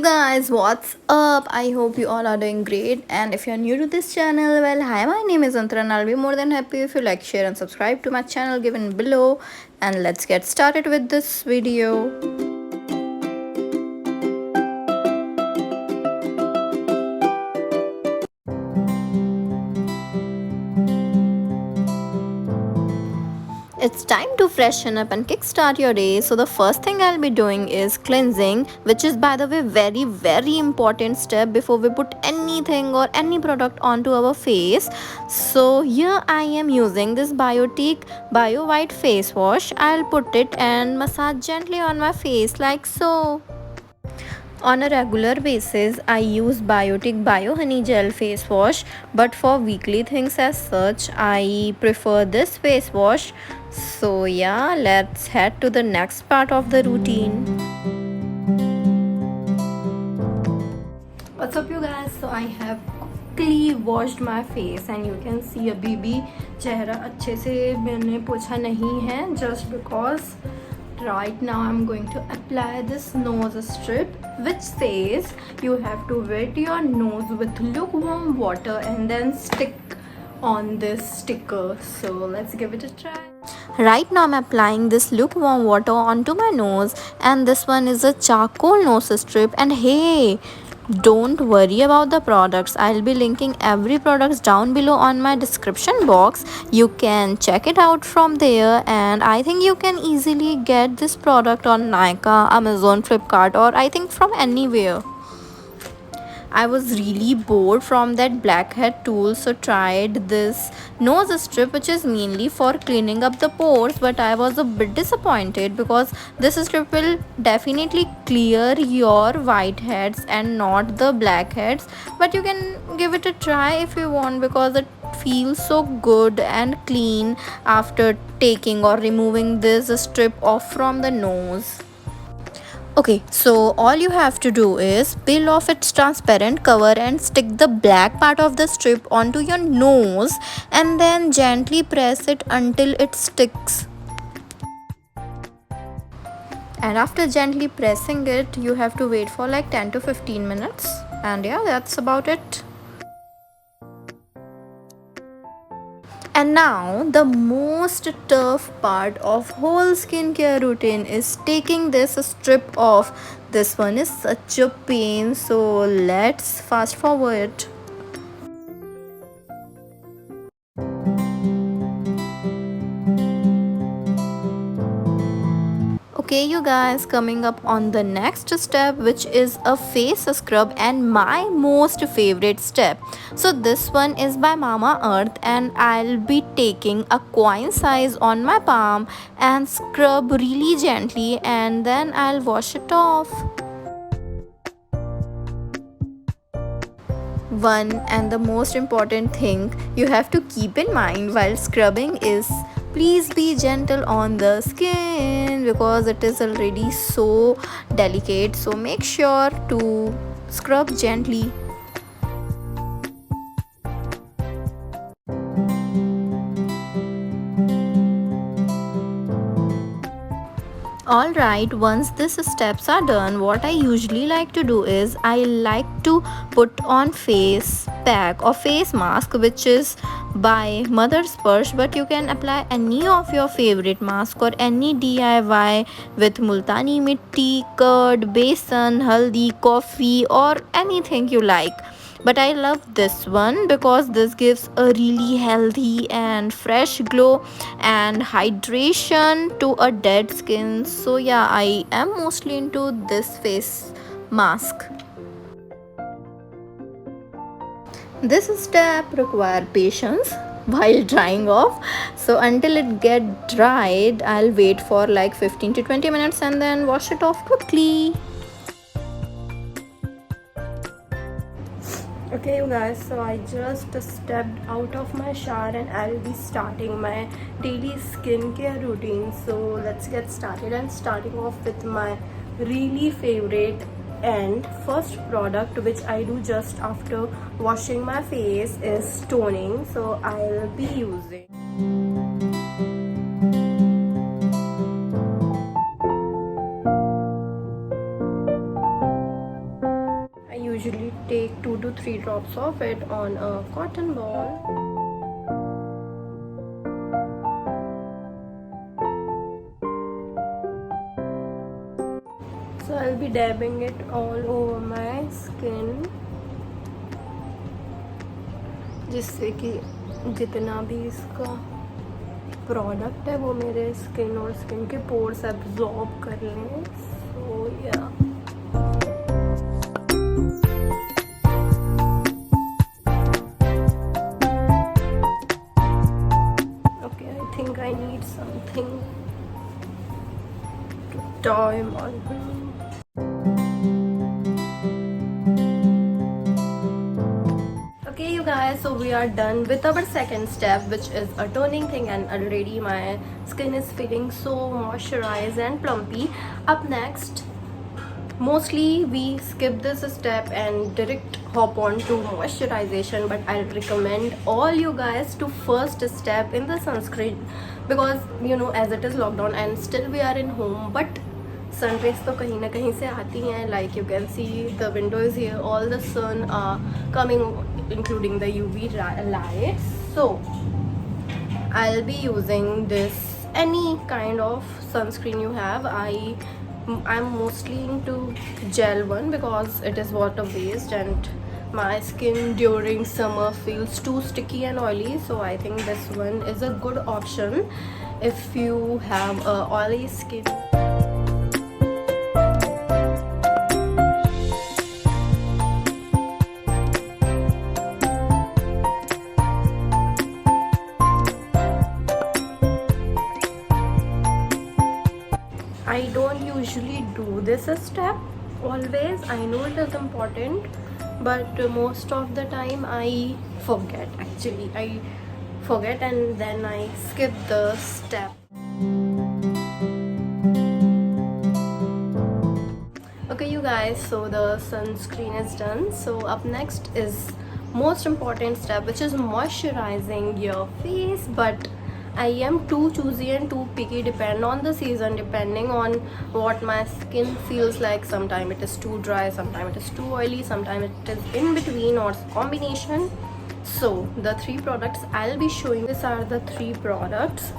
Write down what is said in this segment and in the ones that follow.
you guys, what's up? I hope you all are doing great. And if you're new to this channel, well, hi, my name is Antara and I'll be more than happy if you like, share, and subscribe to my channel given below. And let's get started with this video. It's time to freshen up and kickstart your day. So the first thing I'll be doing is cleansing, which is by the way very important step before we put anything or any product onto our face. So here I am using this Biotique Bio White face wash. I'll put it and massage gently on my face like so. On a regular basis, I use Biotic Bio Honey Gel face wash, but for weekly things as such, I prefer this face wash. So, yeah, let's head to the next part of the routine. What's up, you guys? So, I have quickly washed my face, and you can see अभी भी चेहरा अच्छे से मैंने पोछा नहीं है, just because right now I'm going to apply this nose strip, which says you have to wet your nose with lukewarm water and then stick on this sticker. So let's give it a try. Right now I'm applying this lukewarm water onto my nose, and this one is a charcoal nose strip. And hey, don't worry about the products. I'll be linking every product down below on my description box. You can check it out from there, and I think you can easily get this product on Nykaa, Amazon, Flipkart, or I think from anywhere. I was really bored from that blackhead tool, so tried this nose strip, which is mainly for cleaning up the pores, but I was a bit disappointed because this strip will definitely clear your whiteheads and not the blackheads. But you can give it a try if you want, because it feels so good and clean after taking or removing this strip off from the nose. Okay, so all you have to do is peel off its transparent cover and stick the black part of the strip onto your nose and then gently press it until it sticks. And after gently pressing it, you have to wait for like 10 to 15 minutes. And yeah, that's about it. And now the most tough part of whole skincare routine is taking this strip off. This one is such a pain, so let's fast forward. Okay, you guys, coming up on the next step, which is a face scrub and my most favorite step. So this one is by Mama Earth, and I'll be taking a coin size on my palm and scrub really gently, and then I'll wash it off. One and the most important thing you have to keep in mind while scrubbing is please be gentle on the skin, because it is already so delicate. So make sure to scrub gently. Alright, once these steps are done, what I usually like to do is I like to put on face pack or face mask, which is by Mother's Purse, but you can apply any of your favorite mask or any DIY with multani mitti, curd, besan, haldi, coffee, or anything you like. But I love this one because this gives a really healthy and fresh glow and hydration to a dead skin. So yeah, I am mostly into this face mask. This step require patience while drying off, so until it get dried I'll wait for like 15 to 20 minutes and then wash it off quickly. Okay, you guys, so I just stepped out of my shower and I'll be starting my daily skincare routine. So let's get started, and starting off with my really favorite and first product, which I do just after washing my face, is toning. So I'll be using to 3 drops of it on a cotton ball. So I'll be dabbing it all over my skin, जिससे कि जितना भी इसका product है वो मेरे skin और skin के पोर्स एब्जॉर्ब कर लें. So yeah okay, I think I need something to tie my hair. Okay you guys, so we are done with our second step, which is a toning thing, and already my skin is feeling so moisturized and plumpy. Up next, mostly we skip this step and direct hop on to moisturization, but I'll recommend all you guys to first step in the sunscreen, because you know, as it is lockdown and still we are in home, but sun rays तो कहीं ना कहीं से आती हैं. Like you can see, the window is here, all the sun are coming, including the UV lights. So I'll be using this, any kind of sunscreen you have. I'm mostly into gel one because it is water based and my skin during summer feels too sticky and oily, so I think this one is a good option if you have a oily skin. I don't usually do this step always. I know it is important, but most of the time I forget. Actually, I forget and then I skip the step. Okay you guys, so the sunscreen is done. So up next is most important step, which is moisturizing your face. But I am too choosy and too picky, depend on the season, depending on what my skin feels like. Sometimes it is too dry, sometimes it is too oily, sometimes it is in between or combination. So the 3 products I'll be showing, these are the 3 products.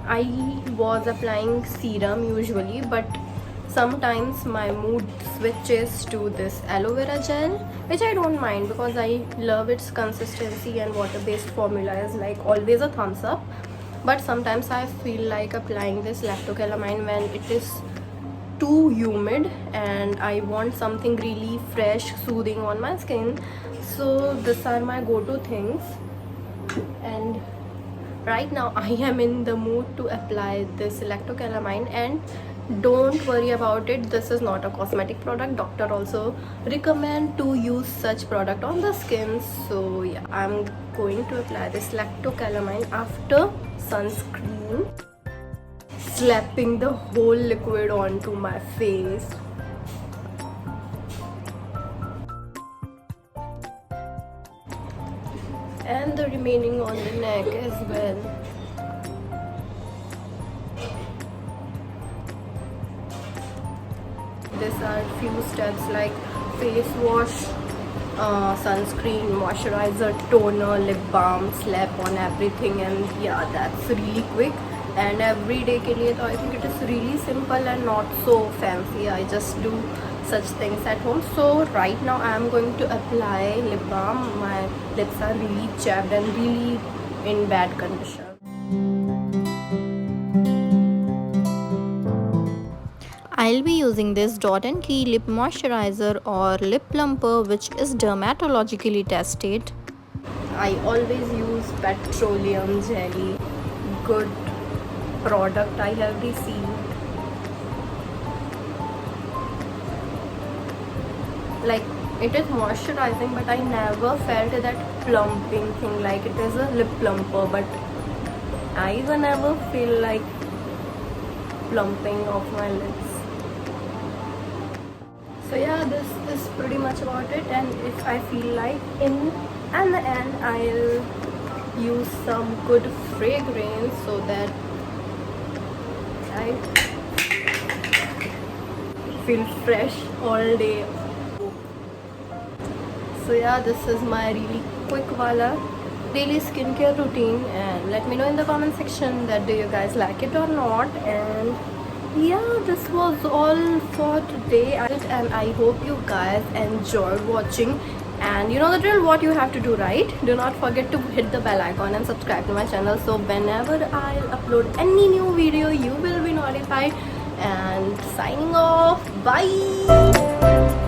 I was applying serum usually, but sometimes my mood switches to this aloe vera gel, which I don't mind because I love its consistency, and water based formula is like always a thumbs up. But sometimes I feel like applying this lactocalamine when it is too humid and I want something really fresh, soothing on my skin. So these are my go-to things, and right now I am in the mood to apply this lactocalamine. And don't worry about it, this is not a cosmetic product. Doctor also recommend to use such product on the skin. So yeah, I'm going to apply this lactocalamine after sunscreen, slapping the whole liquid onto my face. And the remaining on the neck as well. These are few steps like face wash, sunscreen, moisturizer, toner, lip balm, slap on everything, and yeah, that's really quick. And every day के लिए तो I think it is really simple and not so fancy. I just do such things at home. So right now I am going to apply lip balm. My lips are really chapped and really in bad condition. I'll be using this Dot & Key lip moisturizer or lip plumper, which is dermatologically tested. I always use petroleum jelly. Good product I have received. Like, it is moisturizing, but I never felt that plumping thing. Like, it is a lip plumper, but I even never feel like plumping of my lips. So yeah, this is pretty much about it. And if I feel like in the end I'll use some good fragrance so that I feel fresh all day. So yeah, this is my really quick wala daily skincare routine, and let me know in the comment section that do you guys like it or not. And yeah, this was all for today, and I hope you guys enjoyed watching. And you know the drill, what you have to do, right? Do not forget to hit the bell icon and subscribe to my channel, so whenever I'll upload any new video you will be notified. And signing off, bye.